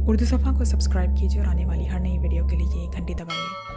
उर्दू सफ़ा को सब्सक्राइब कीजिए और आने वाली हर नई वीडियो के लिए घंटी दबाइए।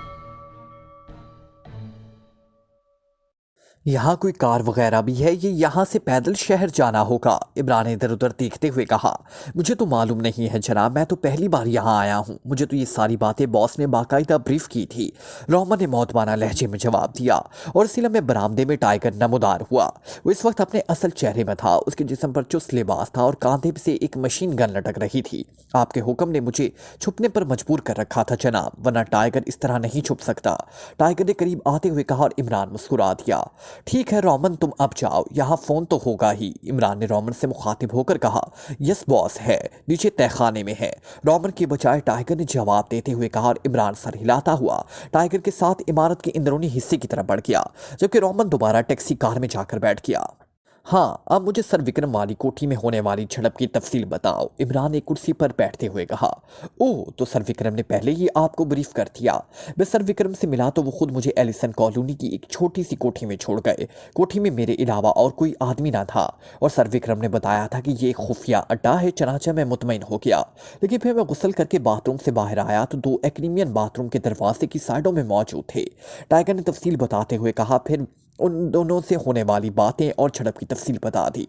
यहाँ कोई कार वगैरह भी है? ये यहाँ से पैदल शहर जाना होगा। इमरान ने इधर उधर देखते हुए कहा, मुझे तो मालूम नहीं है जनाब, मैं तो पहली बार यहाँ आया हूँ। मुझे तो ये सारी बातें बॉस ने बाकायदा ब्रीफ की थी। रोमन ने मौतबाना लहजे में जवाब दिया और इसी लम्हे बरामदे में टाइगर नमोदार हुआ। वो इस वक्त अपने असल चेहरे में था। उसके जिस्म पर चुस्त लिबास था और कांधे से एक मशीन गन लटक रही थी। आपके हुक्म ने मुझे छुपने पर मजबूर कर रखा था जनाब, वरना टाइगर इस तरह नहीं छुप सकता। टाइगर ने करीब आते हुए कहा और इमरान मुस्कुरा दिया। ठीक है रोमन, तुम अब जाओ, यहाँ फोन तो होगा ही। इमरान ने रोमन से मुखातिब होकर कहा, यस बॉस है, नीचे तहखाने में है। रोमन के बजाय टाइगर ने जवाब देते हुए कहा और इमरान सर हिलाता हुआ टाइगर के साथ इमारत के अंदरूनी हिस्से की तरफ बढ़ गया, जबकि रोमन दोबारा टैक्सी कार में जाकर बैठ गया। हाँ, अब मुझे सर विक्रम वाली कोठी में होने वाली झड़प की तफसील बताओ, इमरान ने कुर्सी पर बैठते हुए कहा। ओह, तो सर विक्रम ने पहले ही आपको ब्रीफ कर दिया। मैं सर विक्रम से मिला तो वो खुद मुझे एलिसन कॉलोनी की एक छोटी सी कोठी में छोड़ गए। कोठी में मेरे अलावा और कोई आदमी ना था और सर विक्रम ने बताया था कि ये एक खुफिया अड्डा है। चनाचा मैं मुतमईन हो गया, लेकिन फिर मैं गुस्ल करके बाथरूम से बाहर आया तो दो एक्रीमियन बाथरूम के दरवाजे की साइडों में मौजूद थे। टाइगर ने तफसील बताते हुए कहा, फिर उन दोनों से होने वाली बातें और झड़प की तफसील बता दी।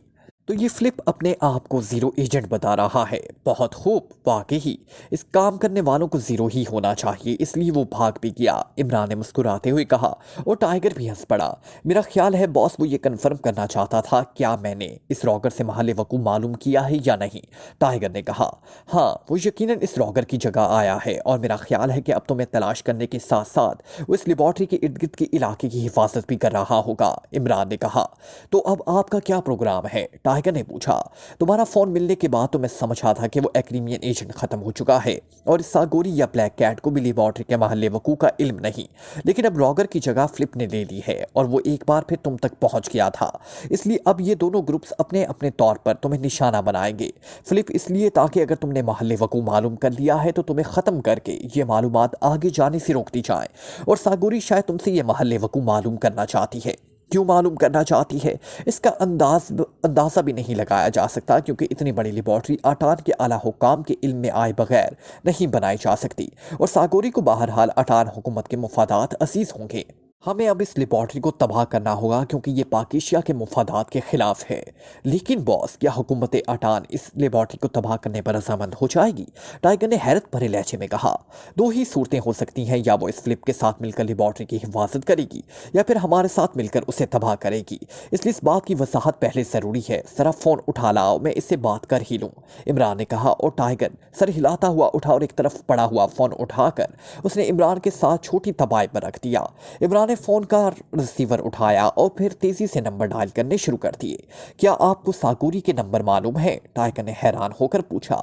तो ये फ्लिप अपने आप को जीरो एजेंट बता रहा है। बहुत खूब, वाकई इस काम करने वालों को जीरो ही होना चाहिए, इसलिए वो भाग भी गया। इमरान ने मुस्कुराते हुए कहा और टाइगर भी हंस पड़ा। मेरा ख्याल है बॉस वो ये कंफर्म करना चाहता था, क्या मैंने इस रॉगर से महल वकू मालूम किया है या नहीं। टाइगर ने कहा, हाँ, वो यकीनन इस रॉगर की जगह आया है और मेरा ख्याल है कि अब तो मैं तलाश करने के साथ साथ वो इस लेबॉर्ट्री के इर्द गिर्द के इलाके की हिफाजत भी कर रहा होगा। इमरान ने कहा, तो अब आपका क्या प्रोग्राम है? टाइगर ने पूछा। तुम्हारा फोन मिलने के बाद तो मैं समझा था कि वो एक्रीमियन एजेंट खत्म हो चुका है और इस सागोरी या ब्लैक कैट को भी लेबॉर्ट्री के महल्ले वकू का इल्म नहीं, लेकिन अब रॉगर की जगह फ्लिप ने ले ली है और वो एक बार फिर तुम तक पहुंच गया था। इसलिए अब ये दोनों ग्रुप्स अपने अपने तौर पर तुम्हें निशाना बनाएंगे। फ्लिप इसलिए ताकि अगर तुमने महल्ले वकू मालूम कर लिया है तो तुम्हें खत्म करके ये मालूमात आगे जाने से रोक दी जाए, और सागोरी शायद तुमसे ये महल्ले वकू मालूम करना चाहती है। क्यों मालूम करना चाहती है इसका अंदाज़ा भी नहीं लगाया जा सकता, क्योंकि इतनी बड़ी लेबॉर्ट्री अटान के आला हुक्काम के इल्म में आए बगैर नहीं बनाई जा सकती, और सागोरी को बहरहाल अटान हुकूमत के मुफादात अजीज होंगे। हमें अब इस लेबॉर्ट्री को तबाह करना होगा क्योंकि ये पाकिस्तान के मुफादात के खिलाफ है। लेकिन बॉस, क्या हुकूमत अटान इस लेबॉर्ट्री को तबाह करने पर रजामंद हो जाएगी? टाइगर ने हैरत भरे लहजे में कहा। दो ही सूरतें हो सकती हैं, या वो इस फ्लिप के साथ मिलकर लेबॉर्ट्री की हिफाजत करेगी या फिर हमारे साथ मिलकर उसे तबाह करेगी। इसलिए इस बात की वजाहत पहले ज़रूरी है। ज़रा फ़ोन उठा लाओ, मैं इससे बात कर ही लूँ, इमरान ने कहा, और टाइगर सर हिलाता हुआ उठा और एक तरफ पड़ा हुआ फ़ोन उठाकर उसने इमरान के साथ छोटी तबाही पर रख दिया। इमरान ने फ़ोन का रिसीवर उठाया और फिर तेजी से नंबर डायल करने शुरू कर दिए। क्या आपको सागोरी के नंबर मालूम है? टाइगर ने हैरान होकर पूछा।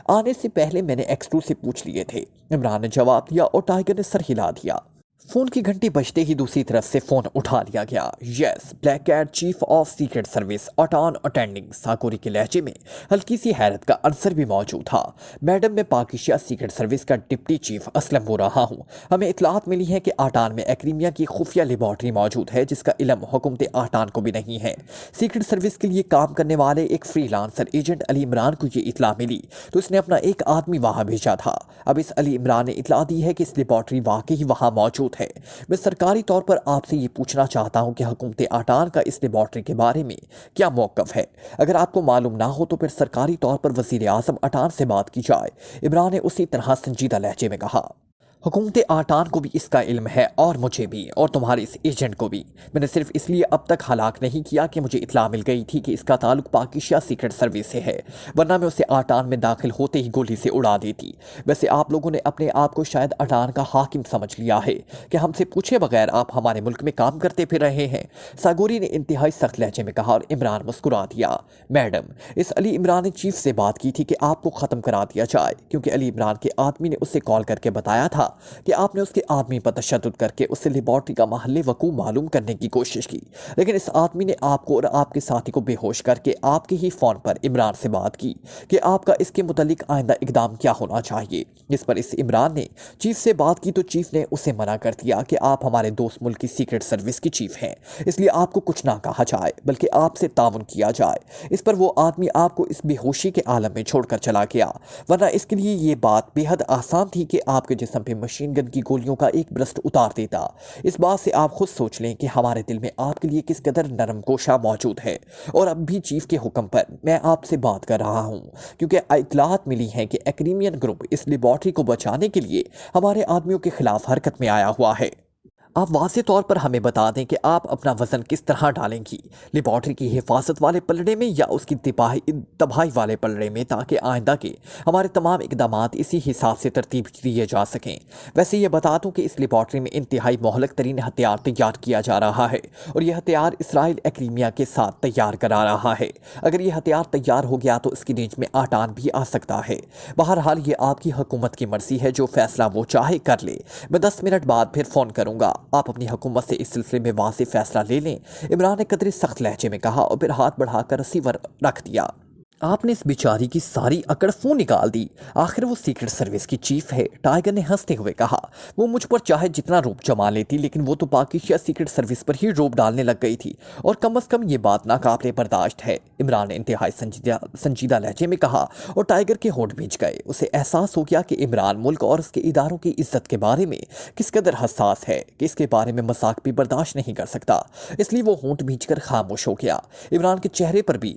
आने से पहले मैंने एक्स2 से पूछ लिए थे, इमरान ने जवाब दिया, और टाइगर ने सर हिला दिया। फोन की घंटी बजते ही दूसरी तरफ से फोन उठा लिया गया। Yes, black cat chief of secret service अटान अटेंडिंग। सागोरी के लहजे में हल्की सी हैरत का अंसर भी मौजूद था। मैडम, मैं पाकिस्तान सीक्रेट सर्विस का डिप्टी चीफ असलम हो रहा हूँ। हमें इतलात मिली है कि आटान में एक्रीमिया की खुफिया लेबॉर्ट्री मौजूद है जिसका इल्म हुकूमत आटान को भी नहीं है। सीक्रेट सर्विस के लिए काम करने वाले एक फ्रीलांसर एजेंट अली इमरान को ये इतला मिली तो उसने अपना एक आदमी वहाँ भेजा था। अब इस अली इमरान ने इतला दी है कि इस लेबॉर्ट्री वाकई वहाँ मौजूद है। मैं सरकारी तौर पर आपसे ये पूछना चाहता हूं कि हुकूमत आटान का इस लेबॉर्ट्री के बारे में क्या मौक़िफ़ है। अगर आपको मालूम ना हो तो फिर सरकारी तौर पर वज़ीर आज़म अटान से बात की जाए, इमरान ने उसी तरह संजीदा लहजे में कहा। हुकूमत आटान को भी इसका इल्म है और मुझे भी, और तुम्हारे इस एजेंट को भी। मैंने सिर्फ इसलिए अब तक हलाक नहीं किया कि मुझे इतला मिल गई थी कि इसका ताल्लुक पाकिस्तान सीक्रेट सर्विस से है, वरना मैं उसे आटान में दाखिल होते ही गोली से उड़ा देती। वैसे आप लोगों ने अपने आप को शायद अटान का हाकिम समझ लिया है कि हमसे पूछे बगैर आप हमारे मुल्क में काम करते फिर रहे हैं, सागोरी ने इंतहाई सख्त लहजे में कहा, और इमरान मुस्कुरा दिया। मैडम, इस अली इमरान ने चीफ से बात की थी कि आपको ख़त्म करा दिया जाए, क्योंकि अली इमरान के आदमी ने उससे कॉल करके बताया था کہ آپ نے اس کے آدمی پر تشدد کر کے اسے لیبارٹری کا محل وقوع معلوم کرنے کی کوشش کی، لیکن اس آدمی نے آپ کو اور آپ کے ساتھی کو بے ہوش کر کے آپ کے ہی فون پر عمران سے بات کی کہ آپ کا اس کے متعلق آئندہ اقدام کیا ہونا چاہیے۔ اس پر اس عمران نے چیف سے بات کی تو چیف نے اسے منع کر دیا کہ آپ ہمارے دوست ملک کی سیکرٹ سروس کی چیف ہیں، اس لیے آپ کو کچھ نہ کہا جائے بلکہ آپ سے تعاون کیا جائے۔ اس پر وہ آدمی آپ کو اس بے ہوشی کے عالم میں چھوڑ کر چلا گیا، ورنہ اس کے لیے یہ بات بے حد آسان تھی کہ آپ کے جسم پہ مشین گن کی گولیوں کا ایک برسٹ اتار دیتا۔ اس بات سے آپ خود سوچ لیں کہ ہمارے دل میں آپ کے لیے کس قدر نرم گوشہ موجود ہے، اور اب بھی چیف کے حکم پر میں آپ سے بات کر رہا ہوں، کیونکہ اطلاعات ملی ہیں کہ ایکریمین گروپ اس لیبارٹری کو بچانے کے لیے ہمارے آدمیوں کے خلاف حرکت میں آیا ہوا ہے۔ آپ واضح طور پر ہمیں بتا دیں کہ آپ اپنا وزن کس طرح ڈالیں گی، لیبارٹری کی حفاظت والے پلڑے میں یا اس کی تباہی والے پلڑے میں، تاکہ آئندہ کے ہمارے تمام اقدامات اسی حساب سے ترتیب دیے جا سکیں۔ ویسے یہ بتا دوں کہ اس لیبارٹری میں انتہائی مہلک ترین ہتھیار تیار کیا جا رہا ہے، اور یہ ہتھیار اسرائیل ایکریمیا کے ساتھ تیار کرا رہا ہے۔ اگر یہ ہتھیار تیار ہو گیا تو اس کی رینج میں آٹان بھی آ سکتا ہے۔ بہرحال یہ آپ کی حکومت کی مرضی ہے، جو فیصلہ وہ چاہے کر لے۔ میں 10 منٹ بعد پھر فون کروں گا، آپ اپنی حکومت سے اس سلسلے میں واضح فیصلہ لے لیں، عمران نے قدرے سخت لہجے میں کہا، اور پھر ہاتھ بڑھا کر ریسیور رکھ دیا۔ آپ نے اس بیچاری کی ساری اکڑ فون نکال دی، آخر وہ سیکرٹ سروس کی چیف ہے، ٹائیگر نے ہنستے ہوئے کہا۔ وہ مجھ پر چاہے جتنا روپ جما لیتی، لیکن وہ تو پاکستان سیکرٹ سروس پر ہی روپ ڈالنے لگ گئی تھی، اور کم از کم یہ بات ناقابل برداشت ہے، عمران نے انتہائی سنجیدہ لہجے میں کہا، اور ٹائیگر کے ہونٹ بھیج گئے۔ اسے احساس ہو گیا کہ عمران ملک اور اس کے اداروں کی عزت کے بارے میں کس قدر حساس ہے کہ اس کے بارے میں مذاق بھی برداشت نہیں کر سکتا، اس لیے وہ ہونٹ بھیج کر خاموش ہو گیا۔ عمران کے چہرے پر بھی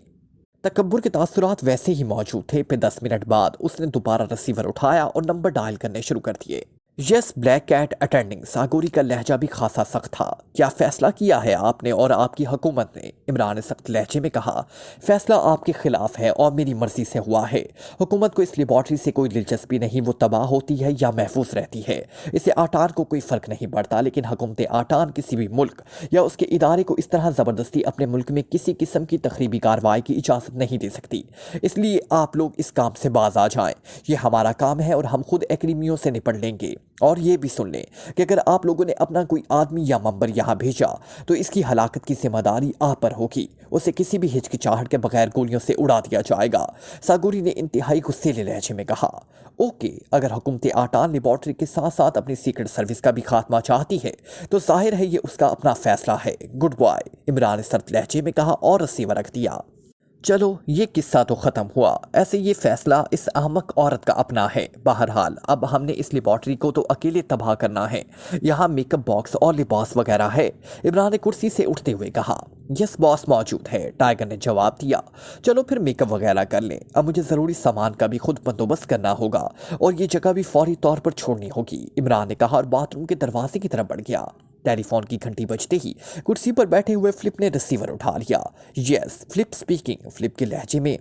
تکبر کے تاثرات ویسے ہی موجود تھے۔ پھر 10 منٹ بعد اس نے دوبارہ ریسیور اٹھایا اور نمبر ڈائل کرنے شروع کر دیے۔ یس بلیک کیٹ اٹینڈنگ۔ ساگوری کا لہجہ بھی خاصا سخت تھا۔ کیا فیصلہ کیا ہے آپ نے اور آپ کی حکومت نے؟ عمران نے سخت لہجے میں کہا۔ فیصلہ آپ کے خلاف ہے اور میری مرضی سے ہوا ہے۔ حکومت کو اس لیبارٹری سے کوئی دلچسپی نہیں، وہ تباہ ہوتی ہے یا محفوظ رہتی ہے، اسے آٹان کو کوئی فرق نہیں پڑتا، لیکن حکومت آٹان کسی بھی ملک یا اس کے ادارے کو اس طرح زبردستی اپنے ملک میں کسی قسم کی تخریبی کارروائی کی اجازت نہیں دے سکتی۔ اس لیے آپ لوگ اس کام سے باز آ جائیں، یہ ہمارا کام ہے اور ہم خود ایکریمیوں سے نپٹ لیں گے۔ اور یہ بھی سن لیں کہ اگر آپ لوگوں نے اپنا کوئی آدمی یا ممبر یہاں بھیجا تو اس کی ہلاکت کی ذمہ داری آپ پر ہوگی، اسے کسی بھی ہچکچاہٹ کے بغیر گولیوں سے اڑا دیا جائے گا۔ ساگوری نے انتہائی غصیلے لہجے میں کہا۔ اوکے، اگر حکومت آٹان لیبارٹری کے ساتھ ساتھ اپنی سیکرٹ سروس کا بھی خاتمہ چاہتی ہے تو ظاہر ہے یہ اس کا اپنا فیصلہ ہے۔ گڈ بائے، عمران نے سرد لہجے میں کہا اور ریسیور رکھ دیا۔ چلو یہ قصہ تو ختم ہوا، ایسے یہ فیصلہ اس احمق عورت کا اپنا ہے۔ بہرحال اب ہم نے اس لیبارٹری کو تو اکیلے تباہ کرنا ہے، یہاں میک اپ باکس اور لباس وغیرہ ہے، عمران نے کرسی سے اٹھتے ہوئے کہا۔ یس باس موجود ہے، ٹائیگر نے جواب دیا۔ چلو پھر میک اپ وغیرہ کر لیں، اب مجھے ضروری سامان کا بھی خود بندوبست کرنا ہوگا اور یہ جگہ بھی فوری طور پر چھوڑنی ہوگی، عمران نے کہا اور باتھ روم کے دروازے کی طرف بڑھ گیا۔ ٹیلی فون کی گھنٹی بجتے ہی کرسی پر بیٹھے ہوئے فلپ نے ریسیور اٹھا لیا۔ یس فلپ سپیکنگ۔ فلپ کے لہجے میں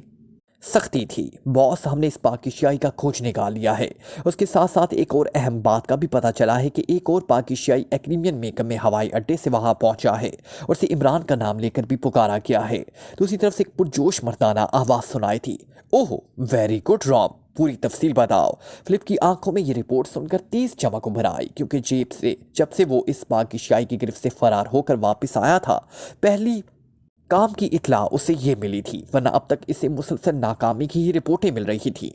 سختی تھی۔ باس، ہم نے اس پاکستانی کا کھوج نکال لیا ہے، اس کے ساتھ ساتھ ایک اور اہم بات کا بھی پتہ چلا ہے کہ ایک اور پاکستانی ایکریمین میکم میں ہوائی اڈے سے وہاں پہنچا ہے اور اسے عمران کا نام لے کر بھی پکارا گیا ہے۔ دوسری طرف سے ایک پرجوش مردانہ آواز سنائی تھی۔ اوہ ویری گڈ رام، پوری تفصیل بتاؤ۔ فلپ کی آنکھوں میں یہ رپورٹ سن کر تیز چمک ابھر آئی، کیونکہ جب سے وہ اس پاکستانی کی گرفت سے فرار ہو کر واپس آیا تھا، پہلی کام کی اطلاع اسے یہ ملی تھی، ورنہ اب تک اسے مسلسل ناکامی کی ہی رپورٹیں مل رہی تھی۔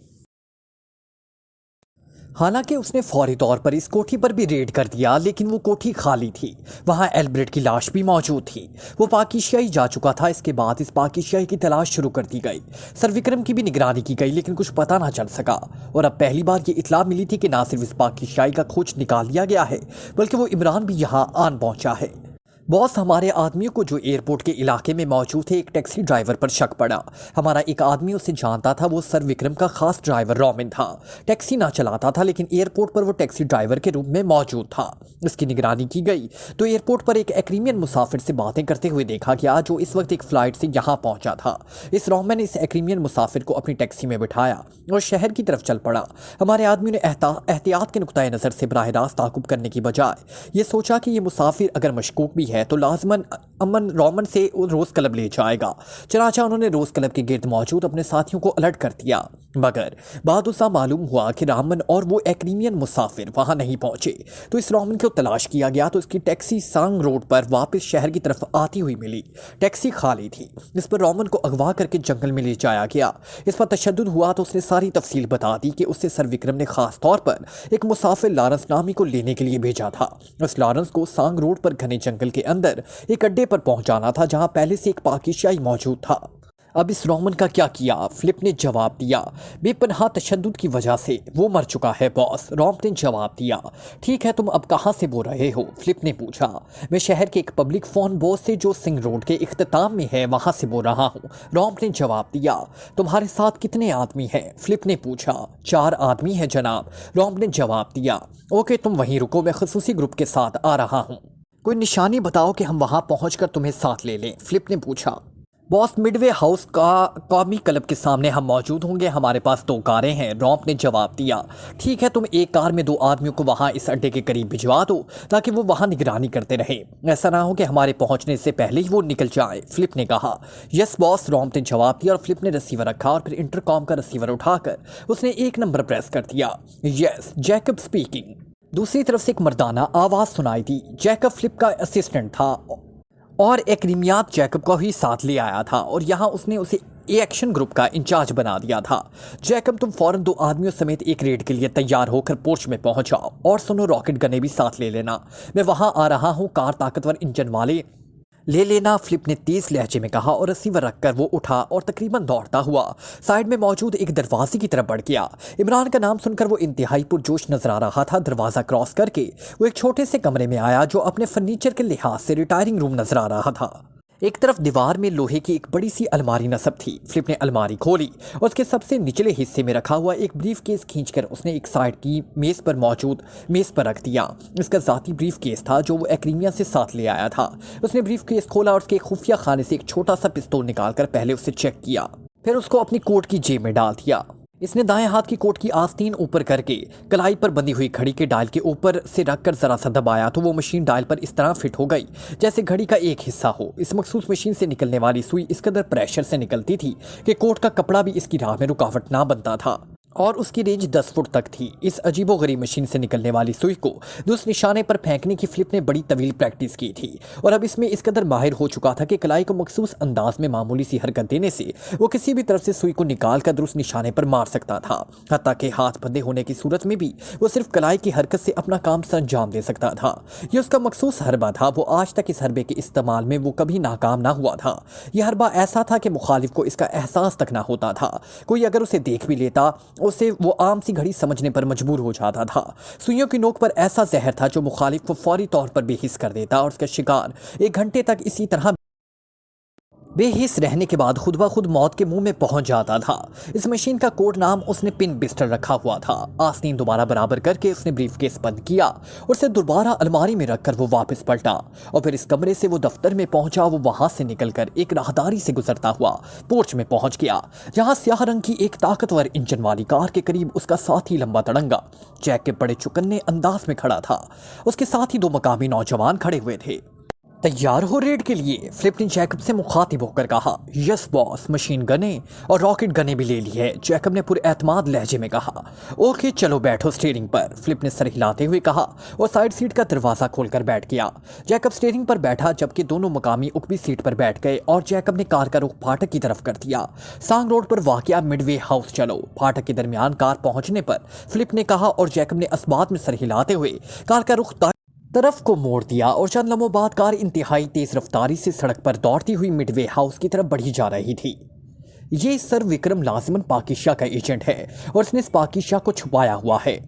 حالانکہ اس نے فوری طور پر اس کوٹھی پر بھی ریڈ کر دیا، لیکن وہ کوٹھی خالی تھی، وہاں ایلبرٹ کی لاش بھی موجود تھی۔ وہ پاکستانی جا چکا تھا۔ اس کے بعد اس پاکستانی کی تلاش شروع کر دی گئی، سر وکرم کی بھی نگرانی کی گئی، لیکن کچھ پتہ نہ چل سکا۔ اور اب پہلی بار یہ اطلاع ملی تھی کہ نہ صرف اس پاکستانی کا کھوج نکال لیا گیا ہے، بلکہ وہ عمران بھی یہاں آن پہنچا ہے۔ باس، ہمارے آدمیوں کو جو ایئرپورٹ کے علاقے میں موجود تھے ایک ٹیکسی ڈرائیور پر شک پڑا۔ ہمارا ایک آدمی اسے جانتا تھا، وہ سر وکرم کا خاص ڈرائیور رومن تھا۔ ٹیکسی نہ چلاتا تھا، لیکن ایئرپورٹ پر وہ ٹیکسی ڈرائیور کے روپ میں موجود تھا۔ اس کی نگرانی کی گئی تو ایئرپورٹ پر ایک ایکریمین مسافر سے باتیں کرتے ہوئے دیکھا گیا، جو اس وقت ایک فلائٹ سے یہاں پہنچا تھا۔ اس رومن نے اس ایکریمین مسافر کو اپنی ٹیکسی میں بٹھایا اور شہر کی طرف چل پڑا۔ ہمارے آدمیوں نے احتیاط کے نقطۂ نظر سے براہ راست تعاقب کرنے کی بجائے یہ سوچا کہ یہ مسافر اگر مشکوک بھی ہے ہے تو لازماً امن رومن سے روز کلب لے جائے گا۔ چنانچہ انہوں نے روز کلب کے گرد موجود اپنے ساتھیوں کو الرٹ کر دیا، مگر بعد ازاں معلوم ہوا کہ رامن اور وہ ایکریمین مسافر وہاں نہیں پہنچے۔ تو اس رومن کو تلاش کیا گیا تو اس کی ٹیکسی سانگ روڈ پر واپس شہر کی طرف آتی ہوئی ملی۔ ٹیکسی خالی تھی۔ اس پر رومن کو اغوا کر کے جنگل میں لے جایا گیا۔ اس پر تشدد ہوا تو اس نے ساری تفصیل بتا دی کہ اسے سر وکرم نے خاص طور پر ایک مسافر لارنس نامی کو لینے کے لیے بھیجا تھا۔ اس لارنس کو سانگ روڈ پر گھنے جنگل کے اندر ایک اڈے پر پہنچانا تھا جہاں پہلے سے ایک پاکیزائی موجود تھا۔ اب اس رومن کا کیا کیا؟ فلپ نے جواب دیا، بے پناہ تشدد کی وجہ سے وہ مر چکا ہے باس۔ روم نے جواب دیا، ٹھیک ہے تم اب کہاں سے بول رہے ہو؟ فلپ نے پوچھا، میں شہر کے ایک پبلک فون بوس سے جو سنگھ روڈ کے اختتام میں ہے وہاں سے بول رہا ہوں۔ روم نے جواب دیا، تمہارے ساتھ کتنے آدمی ہیں؟ فلپ نے پوچھا، 4 آدمی ہیں جناب۔ روم نے جواب دیا، اوکے تم وہیں رکو، میں خصوصی گروپ کے ساتھ آ رہا ہوں۔ کوئی نشانی بتاؤ کہ ہم وہاں پہنچ کر تمہیں ساتھ لے لیں۔ فلپ نے پوچھا، باس مڈ وے ہاؤس کا قومی کلب کے سامنے ہم موجود ہوں گے، ہمارے پاس 2 کاریں ہیں۔ رومپ نے جواب دیا، ٹھیک ہے تم ایک کار میں 2 آدمیوں کو وہاں اس اڈے کے قریب بھجوا دو تاکہ وہ وہاں نگرانی کرتے رہیں، ایسا نہ ہو کہ ہمارے پہنچنے سے پہلے ہی وہ نکل جائیں۔ فلپ نے کہا، یس باس۔ رومپ نے جواب دیا اور فلپ نے رسیور رکھا اور پھر انٹرکام کا رسیور اٹھا کر اس نے 1 نمبر پریس کر دیا۔ یس، جیکب اسپیکنگ۔ دوسری طرف سے ایک مردانہ آواز سنائی دی۔ جیکب فلپ کا اسسٹنٹ تھا اور ایکریمیات جیکب کو ہی ساتھ لے آیا تھا اور یہاں اس نے اسے ایکشن گروپ کا انچارج بنا دیا تھا۔ جیکب تم فوراً 2 آدمیوں سمیت ایک ریڈ کے لیے تیار ہو کر پورچ میں پہنچ جاؤ اور سنو راکٹ گنے بھی ساتھ لے لینا، میں وہاں آ رہا ہوں، کار طاقتور انجن والے لے لینا۔ فلپ نے تیز لہجے میں کہا اور رسیور رکھ کر وہ اٹھا اور تقریباً دوڑتا ہوا سائیڈ میں موجود ایک دروازے کی طرف بڑھ گیا۔ عمران کا نام سن کر وہ انتہائی پرجوش نظر آ رہا تھا۔ دروازہ کراس کر کے وہ ایک چھوٹے سے کمرے میں آیا جو اپنے فرنیچر کے لحاظ سے ریٹائرنگ روم نظر آ رہا تھا۔ ایک طرف دیوار میں لوہے کی ایک بڑی سی الماری نصب تھی۔ فلپ نے الماری کھولی اور اس کے سب سے نچلے حصے میں رکھا ہوا ایک بریف کیس کھینچ کر اس نے ایک سائیڈ کی میز پر موجود میز پر رکھ دیا۔ اس کا ذاتی بریف کیس تھا جو وہ ایکریمیا سے ساتھ لے آیا تھا۔ اس نے بریف کیس کھولا اور اس کے خفیہ خانے سے ایک چھوٹا سا پستول نکال کر پہلے اسے چیک کیا، پھر اس کو اپنی کوٹ کی جیب میں ڈال دیا۔ اس نے دائیں ہاتھ کی کوٹ کی آستین اوپر کر کے کلائی پر بندھی ہوئی گھڑی کے ڈائل کے اوپر سے رکھ کر ذرا سا دبایا تو وہ مشین ڈائل پر اس طرح فٹ ہو گئی جیسے گھڑی کا ایک حصہ ہو۔ اس مخصوص مشین سے نکلنے والی سوئی اس قدر پریشر سے نکلتی تھی کہ کوٹ کا کپڑا بھی اس کی راہ میں رکاوٹ نہ بنتا تھا اور اس کی رینج 10 فٹ تک تھی۔ اس عجیب و غریب مشین سے نکلنے والی سوئی کو دوسرے نشانے پر پھینکنے کی فلپ نے بڑی طویل پریکٹس کی تھی اور اب اس میں اس قدر ماہر ہو چکا تھا کہ کلائی کو مخصوص انداز میں معمولی سی حرکت دینے سے وہ کسی بھی طرف سے سوئی کو نکال کر درست نشانے پر مار سکتا تھا، حتیٰ کہ ہاتھ بندھے ہونے کی صورت میں بھی وہ صرف کلائی کی حرکت سے اپنا کام سر انجام دے سکتا تھا۔ یہ اس کا مخصوص حربہ تھا، وہ آج تک اس حربے کے استعمال میں وہ کبھی ناکام نہ ہوا تھا۔ یہ حربہ ایسا تھا کہ مخالف کو اس کا احساس تک نہ ہوتا تھا، کوئی اگر اسے دیکھ بھی لیتا اسے وہ عام سی گھڑی سمجھنے پر مجبور ہو جاتا تھا۔ سوئیوں کی نوک پر ایسا زہر تھا جو مخالف کو فوری طور پر بے حس کر دیتا اور اس کا شکار 1 گھنٹے تک اسی طرح بے حس رہنے کے بعد خود بخود موت کے منہ میں پہنچ جاتا تھا۔ اس مشین کا کوڈ نام اس نے پن بسٹر رکھا ہوا تھا۔ آستین دوبارہ برابر کر کے اس نے بریف کیس بند کیا اور اسے دوبارہ الماری میں رکھ کر وہ واپس پلٹا اور پھر اس کمرے سے وہ دفتر میں پہنچا۔ وہ وہاں سے نکل کر ایک راہداری سے گزرتا ہوا پورچ میں پہنچ گیا جہاں سیاہ رنگ کی ایک طاقتور انجن والی کار کے قریب اس کا ساتھی لمبا تڑنگا جیک کے بڑے چکنے انداز میں کھڑا تھا۔ اس کے ساتھ ہی 2 مقامی نوجوان کھڑے ہوئے تھے۔ تیار ہو ریڈ کے لیے؟ فلپ نے جیکب سے مخاطب ہو کر کہا۔ یس باس، مشین گنے اور راکٹ گنے بھی لے لی ہے، جیکب نے پر اعتماد لہجے میں کہا۔ اوکے چلو بیٹھو اسٹیئرنگ پر، فلپ نے سر ہلاتے ہوئے کہا اور سائیڈ سیٹ کا دروازہ کھول کر بیٹھ گیا۔ جیکب اسٹیئرنگ پر بیٹھا جبکہ دونوں مقامی اکبی سیٹ پر بیٹھ گئے اور جیکب نے کار کا رخ پھاٹک کی طرف کر دیا۔ سانگ روڈ پر واقع مڈ وے ہاؤس چلو۔ پھاٹک کے درمیان کار پہنچنے پر فلپ نے کہا اور جیکب نے اسبات میں سر ہلاتے ہوئے کار کا رخ طرف کو موڑ دیا اور چند لمحوں بعد کار انتہائی تیز رفتاری سے سڑک پر دوڑتی ہوئی مڈ وے ہاؤس کی طرف بڑھی جا رہی تھی۔ یہ سر وکرم لازماً پاکیزا کا ایجنٹ ہے اور اس نے اس پاکیزا کو چھپایا ہوا ہے۔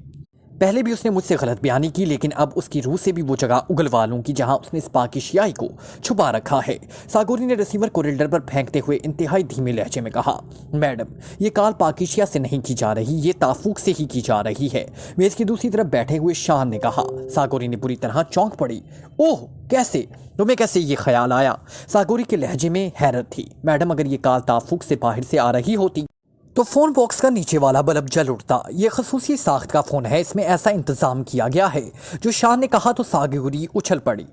پہلے بھی اس نے مجھ سے غلط بیانی کی لیکن اب اس کی روح سے بھی وہ جگہ اگلوا لوں گی جہاں اس نے اس پاکیزائی کو چھپا رکھا ہے۔ ساگوری نے رسیور کو ریڈر پر پھینکتے ہوئے انتہائی دھیمے لہجے میں کہا، میڈم یہ کال پاکیزا سے نہیں کی جا رہی، یہ تافوق سے ہی کی جا رہی ہے۔ میز کی دوسری طرف بیٹھے ہوئے شان نے کہا۔ ساگوری نے بری طرح چونک پڑی۔ اوہ کیسے؟ تمہیں کیسے یہ خیال آیا؟ ساگوری کے لہجے میں حیرت تھی۔ میڈم اگر یہ کال تافوق سے باہر سے آ رہی ہوتی تو فون باکس کا نیچے والا بلب جل اٹھتا۔ یہ خصوصی ساخت کا فون ہے، اس میں ایسا انتظام کیا گیا ہے۔ جو شان نے کہا تو ساگوری اچھل پڑی۔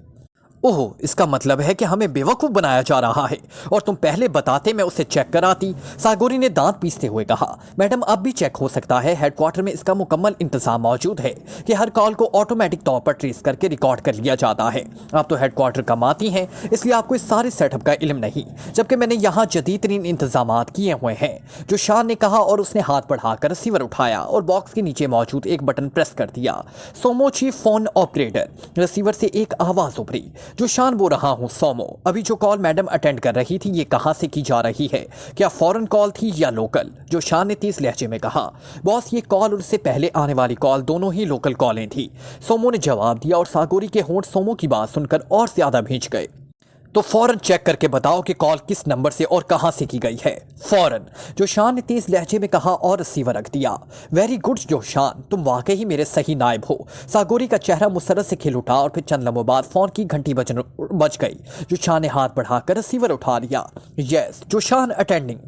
ओह, इसका मतलब है कि हमें बेवकूफ़ बनाया जा रहा है और तुम पहले बताते मैं उसे चेक कराती। सागोरी ने दांत पीसते हुए कहा। मैडम, अब भी चेक हो सकता है। हेडक्वार्टर में इसका मुकम्मल इंतजाम मौजूद है कि हर कॉल को ऑटोमेटिक तौर पर ट्रेस करके रिकॉर्ड कर लिया जाता है। आप तो हेडक्वार्टर कमाती हैं, इसलिए आपको इस सारे सेटअप का इल्म नहीं, जबकि मैंने यहाँ जदीद तरीन इंतजाम किए हुए हैं, जो शान ने कहा और उसने हाथ बढ़ाकर रिसीवर उठाया और बॉक्स के नीचे मौजूद एक बटन प्रेस कर दिया। सोमो चीफ फोन ऑपरेटर। रिसीवर से एक आवाज़ उभरी। जो शान बोल रहा हूँ सोमो, अभी जो कॉल मैडम अटेंड कर रही थी ये कहाँ से की जा रही है? क्या फॉरेन कॉल थी या लोकल? जो शान ने तेज लहजे में कहा। बॉस, ये कॉल और उससे पहले आने वाली कॉल दोनों ही लोकल कॉलें थी, सोमो ने जवाब दिया और सागोरी के होंठ सोमो की बात सुनकर और ज्यादा भींच गए। तो फौरन चेक करके बताओ कि कॉल किस नंबर से और कहां से की गई है, फौरन, जो शान ने तेज लहजे में कहा और रिसीवर रख दिया। वेरी गुड जो शान, तुम वाकई ही मेरे सही नायब हो। सागोरी का चेहरा मुसरत से खिल उठा और फिर चंद लम्हों बाद फोन की घंटी बज गई। जो शान ने हाथ बढ़ाकर रिसीवर उठा लिया। यस जो शान अटेंडिंग।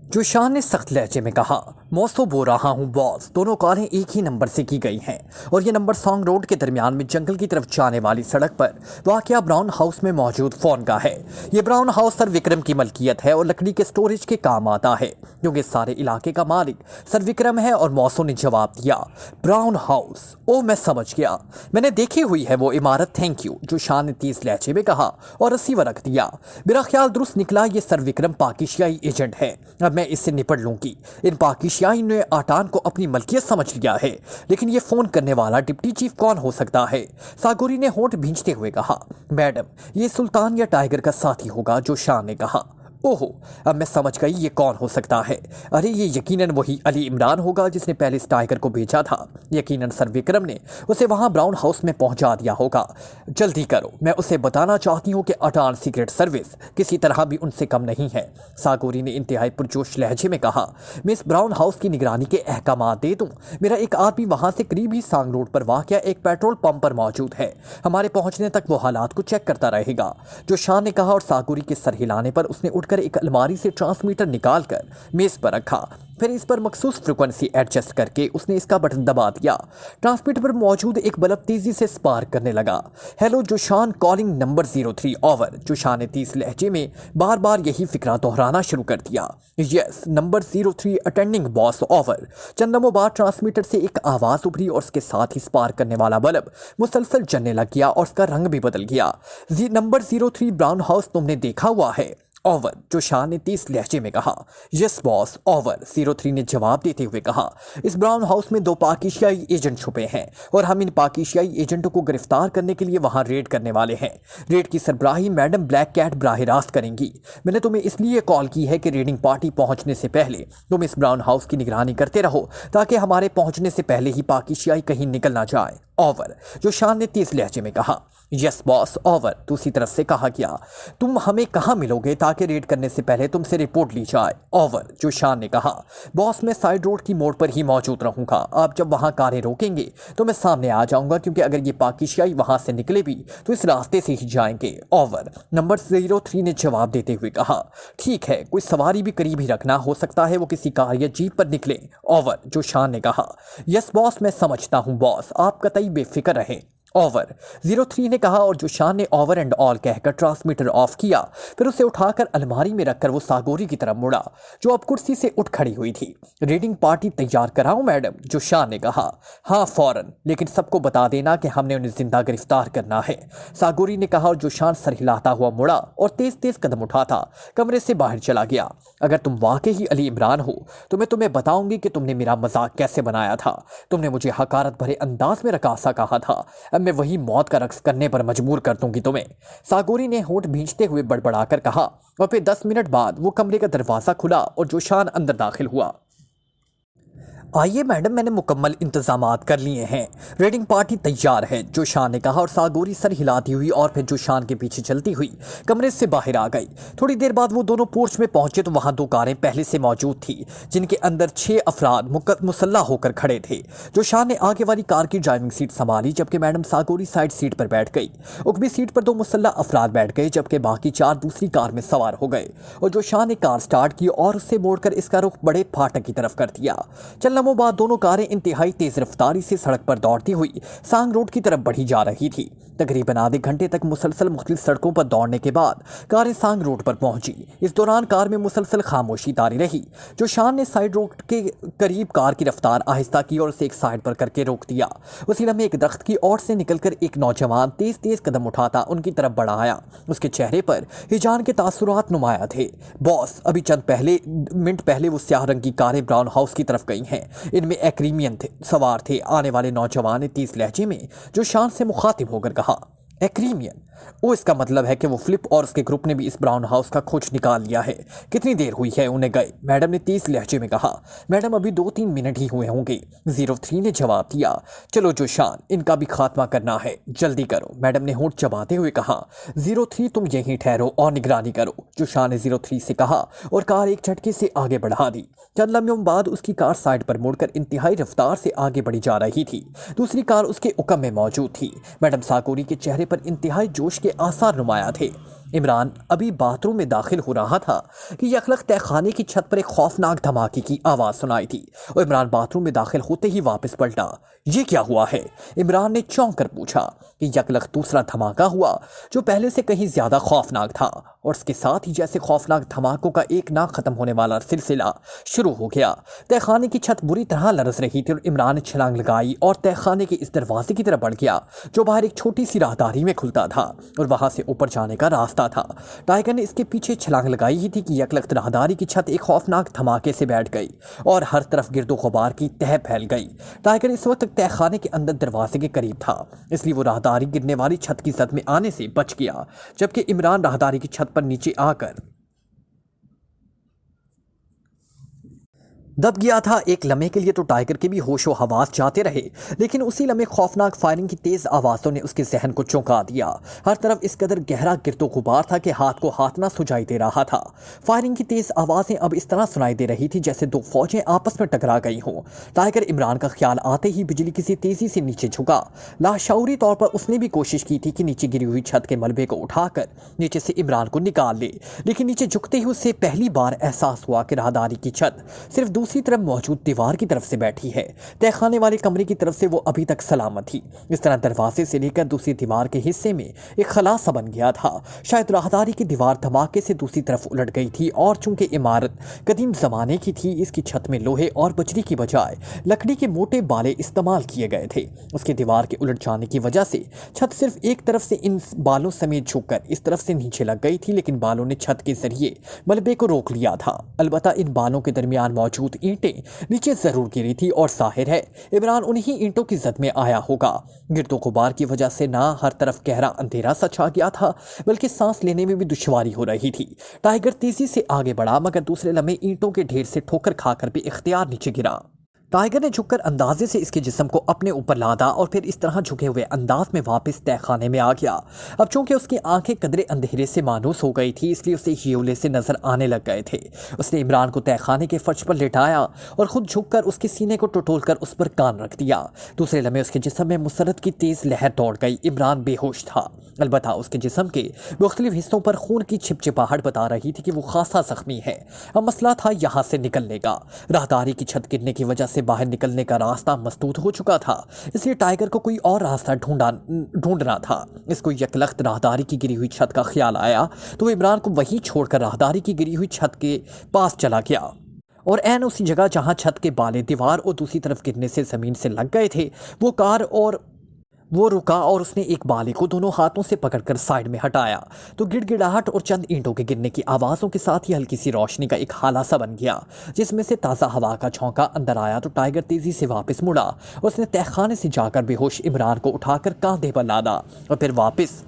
जो शान ने सख्त लहजे में कहा। मौसो बोल रहा हूँ बॉस, दोनों कॉलें एक ही नंबर से की गई हैं और ये नंबर सॉन्ग रोड के दरमियान में जंगल की तरफ जाने वाली सड़क पर वाक़या ब्राउन हाउस में मौजूद फ़ोन का है। ये ब्राउन हाउस सर विक्रम की मलकियत है और लकड़ी के स्टोरेज के काम आता है, क्योंकि सारे इलाके का मालिक सर विक्रम है। और मौसो ने जवाब दिया, ब्राउन हाउस, ओ मैं समझ गया, मैंने देखी हुई है वो इमारत, थैंक यू, जो शान ने तेज लहजे में कहा और रिसीवर रख दिया। मेरा ख्याल दुरुस्त निकला, ये सर विक्रम पाकिस्तानी एजेंट है। अब मैं इससे निपट लूंगी। इन पाकिस्तानी ने आटान को अपनी मलकियत समझ लिया है, लेकिन ये फोन करने वाला डिप्टी चीफ कौन हो सकता है? सागोरी ने होंठ भींचते हुए कहा। मैडम, ये सुल्तान या टाइगर का साथी होगा, जो शान ने कहा। ओहो, अब मैं समझ गई ये कौन हो सकता है। अरे ये यकीनन वही अली इमरान होगा जिसने पहले इस टाइगर को भेजा था। यकीनन सर विक्रम ने उसे वहां ब्राउन हाउस में पहुंचा दिया होगा। जल्दी करो, मैं उसे बताना चाहती हूँ कि अटान सीक्रेट सर्विस किसी तरह भी उनसे कम नहीं है। सागोरी ने इंतहाई पुरजोश लहजे में कहा। मैं इस ब्राउन हाउस की निगरानी के अहकाम दे दूँ। मेरा एक आदमी वहाँ से करीब ही सांग रोड पर वाक़या एक पेट्रोल पंप पर मौजूद है। हमारे पहुँचने तक वो हालात को चेक करता रहेगा, जो शान ने कहा। और सागोरी के सर हिलाने पर उसने उठकर एक अलमारी से ट्रांसमीटर निकालकर मेज पर रखा। फिर इस पर मखसूस फ्रीक्वेंसी एडजस्ट करके उसने इसका बटन दबा दिया। ट्रांसमीटर पर मौजूद एक बल्ब तेजी से स्पार्क करने लगा। Hello Joshan, calling number 03 over. Joshan ने तेज लहजे में बार बार यही फिक्रा दोहराना शुरू कर दिया। Yes number 03 attending boss over. चंद लम्हों बाद ट्रांसमीटर से एक आवाज़ उभरी और उसके साथ ही स्पार्क करने वाला बल्ब मुसलसल जलने लग गया और उसका रंग भी बदल गया। नंबर 03 ब्राउन हाउस तुमने देखा हुआ है, ओवर, जो शान ने तेज लहजे में कहा। यस बॉस ओवर, 03 ने जवाब देते हुए कहा। इस ब्राउन हाउस में 2 पाकिस्तानी एजेंट छुपे हैं और हम इन पाकिस्तानी एजेंटों को गिरफ्तार करने के लिए वहां रेड करने वाले हैं। रेड की सरबराही मैडम ब्लैक कैट बराह रास्त करेंगी। मैंने तुम्हें इसलिए कॉल की है कि रेडिंग पार्टी पहुंचने से पहले तुम इस ब्राउन हाउस की निगरानी करते रहो, ताकि हमारे पहुंचने से पहले ही पाकिस्तानी कहीं निकल ना जाए, ओवर, जो शान ने तेज लहजे में कहा। यस बॉस ओवर, दूसरी तरफ से कहा गया। तुम हमें कहाँ मिलोगे ताकि रेड करने से पहले तुमसे रिपोर्ट ली जाए, ओवर, जो शान ने कहा। बॉस, मैं साइड रोड की मोड़ पर ही मौजूद रहूंगा। आप जब वहां कारें रोकेंगे तो मैं सामने आ जाऊंगा, क्योंकि अगर ये पाकिस्तानी वहां से निकले भी तो इस रास्ते से ही जाएंगे, ओवर, नंबर 03 ने जवाब देते हुए कहा। ठीक है, कोई सवारी भी करीब ही रखना, हो सकता है वो किसी कार या जीप पर निकले, ओवर, जो शान ने कहा। यस बॉस, मैं समझता हूँ बॉस, आप कतई बेफिक्र रहें, ओवर, 03 ने कहा। और जो शान ने ओवर एंड ऑल कहकर ट्रांसमीटर ऑफ किया, फिर उसे उठाकर अलमारी में रखकर वो सागोरी की तरफ मुड़ा, जो अब कुर्सी से उठ खड़ी हुई थी। रीडिंग पार्टी तैयार कराऊं मैडम, जो शान ने कहा। हाँ फौरन, लेकिन सबको बता देना कि हमने उन्हें जिंदा गिरफ्तार करना है, सागोरी ने कहा। और जो शान सर हिलाता हुआ मुड़ा और तेज तेज कदम उठाता कमरे से बाहर चला गया। अगर तुम वाकई ही अली इमरान हो तो मैं तुम्हें बताऊंगी कि तुमने मेरा मजाक कैसे बनाया था। तुमने मुझे हकारत भरे अंदाज में रकासा कहा था, अब मैं वही मौत का रक्स करने पर मजबूर कर दूंगी तुम्हें, सागोरी ने होंठ भींचते हुए बड़बड़ाकर कहा। और फिर 10 मिनट बाद वो कमरे का दरवाजा खुला और जोशान अंदर दाखिल हुआ। आइए मैडम, मैंने मुकम्मल इंतजामात कर लिए हैं, रेडिंग पार्टी तैयार है, जो शान ने कहा। और सागोरी सर हिलाती हुई और फिर जो शान के पीछे चलती हुई कमरे से बाहर आ गई। थोड़ी देर बाद वो दोनों पोर्च में पहुंचे तो वहां 2 कारें पहले से मौजूद थी, जिनके अंदर 6 अफराद मुसल्ला होकर खड़े थे। जो शान ने आगे वाली कार की ड्राइविंग सीट संभाली, जबकि मैडम सागोरी साइड सीट पर बैठ गई। उकबी सीट पर 2 मुसल्ला अफराद बैठ गए, जबकि बाकी 4 दूसरी कार में सवार हो गए। और जो शान ने कार स्टार्ट की और उससे मोड़कर इसका रुख बड़े फाटक की तरफ कर दिया। चलना लम्हों बाद दोनों कारें इंतहाई तेज रफ्तारी से सड़क पर दौड़ती हुई सांग रोड की तरफ बढ़ी जा रही थी। तकरीबन आधे घंटे तक मुसलसल मुख्तलिफ सड़कों पर दौड़ने के बाद कारें सांग रोड पर पहुंची। इस दौरान कार में मुसलसल खामोशी तारी रही। जोशान ने साइड रोड के करीब कार की रफ्तार आहिस्ता की और उसे एक साइड पर करके रोक दिया। उसी लम्हे एक दरख्त की ओर से निकलकर एक नौजवान तेज तेज कदम उठाता उनकी तरफ बढ़ा आया। उसके चेहरे पर हिजान के तासुरात नुमाया थे। बॉस, अभी चंद मिनट पहले वो स्याह रंग की कारें ब्राउन हाउस की तरफ गई हैं। इनमें एक्रीमियन सवार थे। आने वाले नौजवान ने तेज लहजे में जोशान से मुखातिब होकर कहा, एक्रीमियन? ओ, इसका मतलब है कि वो फ्लिप और उसके ग्रुप ने भी इस ब्राउन हाउस का खोज निकाल लिया है। कितनी देर हुई है उन्हें गए? मैडम ने तेज लहजे में कहा। मैडम, अभी 2-3 मिनट ही हुए होंगे, 03 ने जवाब दिया। चलो जोशान, इनका भी खात्मा करना है, जल्दी करो, मैडम ने होंठ चबाते हुए कहा। 03, तुम यहीं ठहरो और निगरानी करो, जोशान ने 03 से कहा और कार एक झटके से आगे बढ़ा दी। चंद लम्हों बाद उसकी कार साइड पर मुड़कर इंतहाई रफ्तार से आगे बढ़ी जा रही थी। दूसरी कार उसके उकम में मौजूद थी। मैडम साकोरी के चेहरे पर इंतहाई जोश के आसार नुमाया थे। इमरान अभी बाथरूम में दाखिल हो रहा था कि यकलख तहखाने की छत पर एक खौफनाक धमाके की आवाज़ सुनाई थी और इमरान बाथरूम में दाखिल होते ही वापस पलटा। ये क्या हुआ है? इमरान ने चौंक कर पूछा कि यकलख दूसरा धमाका हुआ जो पहले से कहीं ज़्यादा खौफनाक था और उसके साथ ही जैसे खौफनाक धमाकों का एक ना ख़त्म होने वाला सिलसिला शुरू हो गया। तहखाने की छत बुरी तरह लरज़ रही थी और इमरान ने छलांग लगाई और तहखाने के इस दरवाजे की तरफ बढ़ गया जो बाहर एक छोटी सी राहदारी में खुलता था और वहाँ से ऊपर जाने का रास्ता था। टाइगर ने इसके पीछे छलांग लगाई ही थी कि यकलख्त राहदारी की छत एक खौफनाक धमाके से बैठ गई और हर तरफ गिरदो गुबार की तह फैल गई। टाइगर इस वक्त तहखाने के अंदर दरवाजे के करीब था, इसलिए वो राहदारी गिरने वाली छत की जद में आने से बच गया, जबकि इमरान राहदारी की छत पर नीचे आकर दब गया था। एक लम्हे के लिए तो टाइगर के भी होशो हवास जाते रहे, लेकिन उसी लम्हे खौफनाक फायरिंग की तेज आवाज़ों ने उसके जहन को चौंका दिया। हर तरफ इस कदर गहरा गिरदो गुबार था कि हाथ को हाथ ना सुझाई दे रहा था। फायरिंग की तेज आवाज़ें अब इस तरह सुनाई दे रही थी जैसे दो फौजें आपस में टकरा गई हों। टाइगर इमरान का ख्याल आते ही बिजली किसी तेजी से नीचे झुका। लाशऊरी तौर पर उसने भी कोशिश की थी कि नीचे गिरी हुई छत के मलबे को उठाकर नीचे से इमरान को निकाल ले, लेकिन नीचे झुकते ही उसे पहली बार एहसास हुआ कि राहदारी की छत सिर्फ दूसरी तरफ मौजूद दीवार की तरफ से बैठी है। तहखाने वाले कमरे की तरफ से वो अभी तक सलामत थी। इस तरह दरवाजे से लेकर दूसरी दीवार के हिस्से में एक खला सा बन गया था। शायद राहदारी की दीवार धमाके से दूसरी तरफ उलट गई थी और चूंकि इमारत कदीम जमाने की थी, इसकी छत में लोहे और बजरी की बजाय लकड़ी के मोटे बाले इस्तेमाल किए गए थे। उसके दीवार के उलट जाने की वजह से छत सिर्फ एक तरफ से इन बालों समेत झुककर इस तरफ से नीचे लग गई थी, लेकिन बालों ने छत के जरिए मलबे को रोक लिया था। अलबत्ता इन बालों के दरमियान मौजूद ईंटें नीचे जरूर गिरी थी और जाहिर है इमरान उन्हीं ईंटों की जद में आया होगा। गिरदो गुबार की वजह से ना हर तरफ गहरा अंधेरा सा छा गया था, बल्कि सांस लेने में भी दुश्वारी हो रही थी। टाइगर तेजी से आगे बढ़ा, मगर दूसरे लम्हे ईंटों के ढेर से ठोकर खाकर भी इख्तियार नीचे गिरा। टाइगर ने झुककर अंदाजे से इसके जिस्म को अपने ऊपर लादा और फिर इस तरह झुके हुए अंदाज में वापस तहखाने में आ गया। अब चूंकि उसकी आंखें कदरे अंधेरे से मानूस हो गई थी, इसलिए उसे ह्योले से नजर आने लग गए थे। उसने इमरान को तहखाने के फर्श पर लेटाया और खुद झुककर उसके सीने को टटोलकर उस पर कान रख दिया। दूसरे लम्हे उसके जिस्म में मुसरत की तेज लहर दौड़ गई। इमरान बेहोश था, अलबत्ता उसके जिस्म के मुख्तलिफ हिस्सों पर खून की छिपछिपाहट बता रही थी कि वो खासा जख्मी है। अब मसला था यहाँ से निकलने का। राहदारी की छत गिरने की वजह से बाहर निकलने का रास्ता मसदूद हो चुका था, इसलिए टाइगर को कोई और रास्ता ढूंढना था। इसको यकलख्त राहदारी की गिरी हुई छत का ख्याल आया तो इमरान को वहीं छोड़कर राहदारी की गिरी हुई छत के पास चला गया और ऐन उसी जगह जहां छत के बाले दीवार और दूसरी तरफ गिरने से जमीन से लग गए थे वो रुका और उसने एक बाले को दोनों हाथों से पकड़कर साइड में हटाया तो गिड़गिड़ाहट और चंद ईंटों के गिरने की आवाज़ों के साथ ही हल्की सी रोशनी का एक हाला सा बन गया, जिसमें से ताज़ा हवा का झोंका अंदर आया तो टाइगर तेजी से वापस मुड़ा और उसने तहखाने से जाकर बेहोश इमरान को उठाकर कांधे पर लादा और फिर वापस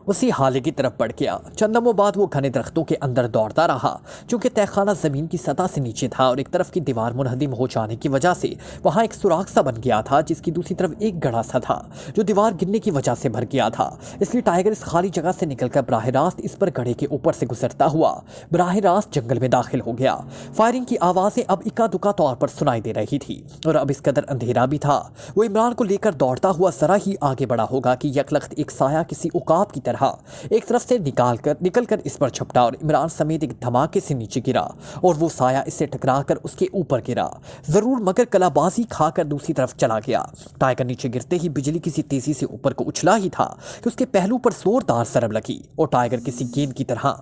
उसी हाले की तरफ बढ़ गया। चंद लम्हों बाद वो घने दरख्तों के अंदर दौड़ता रहा। चूंकि तहखाना जमीन की सतह से नीचे था और एक तरफ की दीवार मुनहदिम हो जाने की वजह से वहां एक सुराख सा बन गया था, जिसकी दूसरी तरफ एक गड़ा सा था जो दीवार गिरने की वजह से भर गया था। इसलिए टाइगर इस खाली जगह से निकलकर बराह रास्त इस पर गड़े के ऊपर से गुजरता हुआ बराह रास्त जंगल में दाखिल हो गया। फायरिंग की आवाज़ें अब इक्का दुक्का तौर पर सुनाई दे रही थी और अब इस कदर अंधेरा भी था। वो इमरान को लेकर दौड़ता हुआ जरा ही आगे बढ़ा होगा कि यकलख्त एक साया किसी उकाब की तरह तरह एक तरफ से निकल कर इस पर झपटा और इमरान समेत एक धमाके से नीचे गिरा और वो साया इससे टकराकर उसके ऊपर गिरा जरूर, मगर कलाबाजी खाकर दूसरी तरफ चला गया। टाइगर नीचे गिरते ही बिजली किसी तेजी से ऊपर को उछला ही था कि उसके पहलू पर जोरदार सरब लगी और टाइगर किसी गेंद की तरह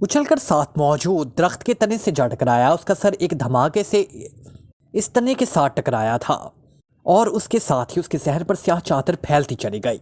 उछलकर साथ मौजूद दरख्त के तने से जा टकराया। उसका सर एक धमाके से इस तने के साथ टकराया था और उसके साथ ही उसके जहन पर स्याह चादर फैलती चली गई।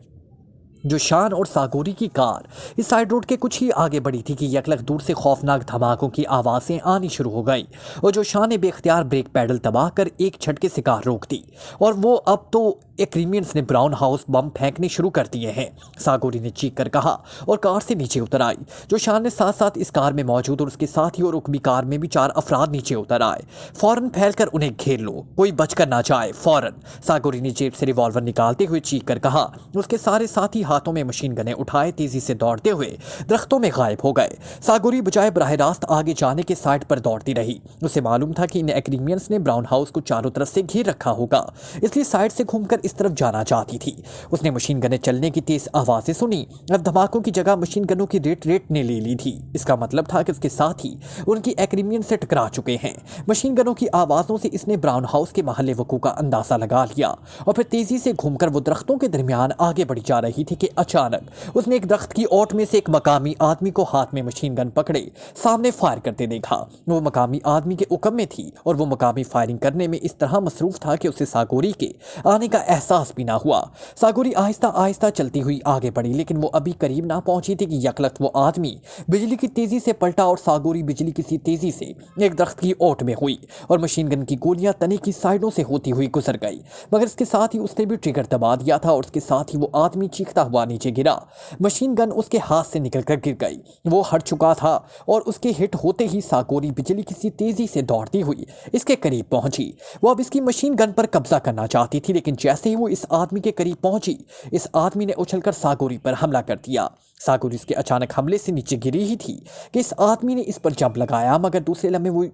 जो शान और सागोरी की कार इस साइड रोड के कुछ ही आगे बढ़ी थी कि यकलक दूर से खौफनाक धमाकों की आवाज़ें आनी शुरू हो गई और जो शान ने बेख्तियार ब्रेक पैडल दबाकर एक झटके से कार रोक दी और वो अब तो क्रिमिनल्स ने ब्राउन हाउस बम फेंकने शुरू कर दिए हैं, सागोरी ने चीख कर कहा और कार से नीचे उतर आई। जो शान ने साथ साथ इस कार में मौजूद और उसके साथ ही और रुकमी कार में भी 4 अफराद नीचे उतर आए। फौरन फैलकर उन्हें घेर लो, कोई बचकर ना जाए फौरन, सागोरी ने जेब से रिवॉल्वर निकालते हुए चीख कर कहा। उसके सारे साथी हाथों में मशीन गनें उठाए तेजी से दौड़ते हुए दरख्तों में गायब हो गए। सागोरी बजाय बराह रास्त आगे जाने के साइड पर दौड़ती रही। उसे मालूम था कि इन एग्रीमियंस ने ब्राउन हाउस को चारों तरफ से घेर रखा होगा, इसलिए साइड से घूमकर इस तरफ जाना चाहती थी। उसने मशीन गनें चलने की तेज आवाजें सुनी। अब धमाकों की जगह मशीन गनों की रेट ने ले ली थी। इसका मतलब था कि उसके साथ ही उनकी एग्रीमियन से टकरा चुके हैं। मशीन गनों की आवाजों से इसने ब्राउन हाउस के महल्ले वकू का अंदाजा लगा लिया और फिर तेजी से घूमकर वो दरख्तों के दरमियान आगे बढ़ी जा रही थी कि अचानक उसने एक दरख्त की ओट में से एक मकामी आदमी को हाथ में मशीन गन पकड़े सामने फायर करते देखा। वो मकामी आदमी के उकम में थी और वो मकामी फायरिंग करने में इस तरह मसरूफ था कि उसे सागोरी के आने का एहसास भी ना हुआ। सागोरी आहिस्ता आहिस्ता चलती हुई आगे बढ़ी, लेकिन वो अभी करीब ना पहुंची थी कि यकलख्त वो आदमी बिजली की तेजी से पलटा और सागोरी बिजली किसी तेजी से एक दरख्त की ओट में हुई और मशीन गन की गोलियां तने की साइडों से होती हुई गुजर गई। मगर इसके साथ ही उसने भी ट्रिगर दबा दिया था और उसके साथ ही वो आदमी चीखता हुआ नीचे गिरा। मशीन गन उसके हाथ से निकलकर गिर गई। वो हट चुका था और उसके हिट होते ही सागोरी बिजली किसी तेजी से दौड़ती हुई इसके करीब पहुंची। वो अब इसकी मशीन गन पर कब्जा करना चाहती थी, लेकिन जैसे ही वो इस आदमी के करीब पहुंची, इस आदमी ने उछलकर सागोरी पर हमला कर दिया। सागोरी इसके अचानक हमले से नीचे गिरी ही थी कि इस आदमी ने इस पर जंप लगाया, मगर दूसरे लम्हे वो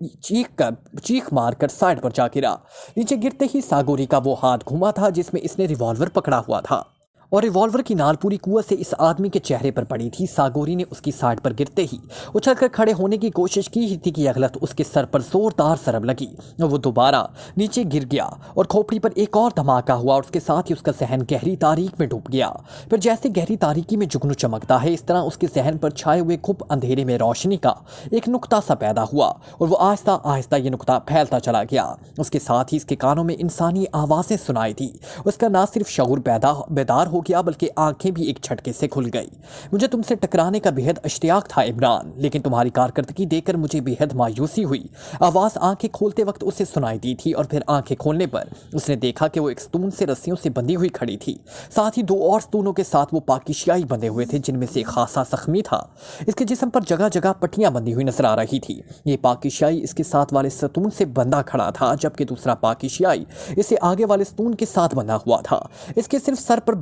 चीख मारकर साइड पर जा गिरा। नीचे गिरते ही सागोरी का वो हाथ घुमा था जिसमें इसने रिवॉल्वर पकड़ा हुआ था और रिवॉल्वर की नाल पूरी कुव्वत से इस आदमी के चेहरे पर पड़ी थी। सागोरी ने उसकी साइड पर गिरते ही उछलकर खड़े होने की कोशिश की ही थी कि अगलत उसके सर पर जोरदार सरब लगी और वो दोबारा नीचे गिर गया और खोपड़ी पर एक और धमाका हुआ और उसके साथ ही उसका जहन गहरी तारीक में डूब गया। फिर जैसे गहरी तारीकी में जुगनू चमकता है, इस तरह उसके जहन पर छाए हुए खूब अंधेरे में रोशनी का एक नुक्ता सा पैदा हुआ और वो आहिस्ता आहिस्ता ये नुक्ता फैलता चला गया। उसके साथ ही इसके कानों में इंसानी आवाज़ें सुनाई थी। उसका ना सिर्फ शऊर बेदार हो गया बल्कि आंखें भी एक झटके से खुल गई। मुझे तुमसे टकराने का बेहद इश्तियाक था इमरान, लेकिन तुम्हारी कारकर्दगी देखकर मुझे बेहद मायूसी हुई। आवाज़ आंखें खोलते वक्त उसे सुनाई दी थी और फिर आंखें खोलने पर उसने देखा कि वो एक स्तून से रस्सियों से बंधी हुई खड़ी थी। साथ ही 2 और स्तूनों के साथ वो पाकिशियाई बंधे हुए थे, जिनमें से एक खासा जख्मी था। इसके जिस्म पर जगह जगह पट्टियां बंधी हुई नजर आ रही थी। ये पाकिशियाई इसके साथ वाले स्तून से बंधा खड़ा था, जबकि दूसरा पाकिशियाई इसे आगे वाले स्तून के साथ बंधा हुआ था। इसके सिर्फ सर पर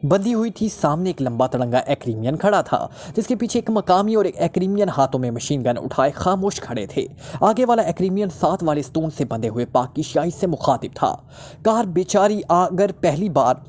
बंधी हुई थी। सामने एक लंबा तड़ंगा एक्रीमियन खड़ा था, जिसके पीछे एक मकामी और एक एक्रीमियन हाथों में मशीन गन उठाए खामोश खड़े थे। आगे वाला एक्रीमियन साथ वाले स्तून से बंधे हुए पाकिशियाई से मुखातिब था। कार बेचारी अगर पहली बार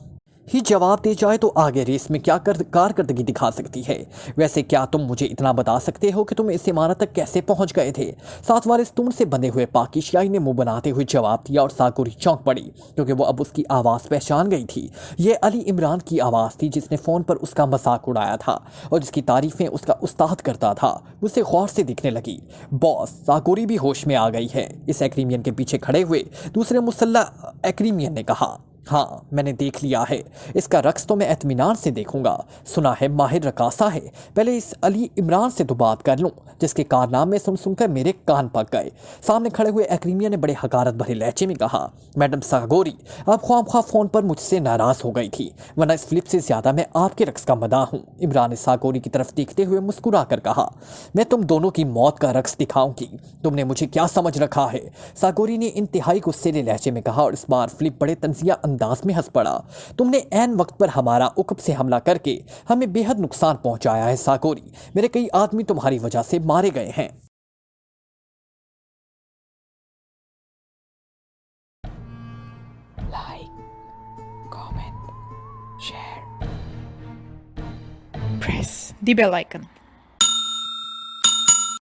ही जवाब दे जाए तो आगे रेस में क्या कारकर्दगी दिखा सकती है। वैसे क्या तुम मुझे इतना बता सकते हो कि तुम इस इमारत तक कैसे पहुंच गए थे? साथ वाले स्तून से बंधे हुए पाकिशियाई ने मुंह बनाते हुए जवाब दिया और सागोरी चौंक पड़ी, क्योंकि वो अब उसकी आवाज़ पहचान गई थी। ये अली इमरान की आवाज़ थी, जिसने फ़ोन पर उसका मजाक उड़ाया था और जिसकी तारीफ़ें उसका उस्ताद करता था। उसे गौर से दिखने लगी। बॉस, सागोरी भी होश में आ गई है, इस एक्रीमियन के पीछे खड़े हुए दूसरे मुसल्लह एक्रीमियन ने कहा। हाँ, मैंने देख लिया है। इसका रक्स तो मैं इत्मीनान से देखूंगा। सुना है माहिर रकासा है। पहले इस अली इमरान से तो बात कर लूं, जिसके कारनामे सुनकर मेरे कान पक गए। सामने खड़े हुए एक्रीमिया ने बड़े हकारत भरे लहजे में कहा, मैडम सागोरी, आप ख्वाम फ़ोन पर मुझसे नाराज़ हो गई थी, वरना इस फिलिप से ज़्यादा मैं आपके रक्स का मदाह हूँ। इमरान ने सागोरी की तरफ देखते हुए मुस्कुरा कर कहा, मैं तुम दोनों की मौत का रक्स दिखाऊंगी। तुमने मुझे क्या समझ रखा है? सागोरी ने इंतहाई गुस्सेले लहजे में कहा और इस बार फिलिप बड़े तंजिया अंदाज में हंस पड़ा। तुमने ऐन वक्त पर हमारा उकब से हमला करके हमें बेहद नुकसान पहुंचाया है सागोरी। मेरे कई आदमी तुम्हारी वजह से मारे गए हैं। Like, comment, share. press the bell icon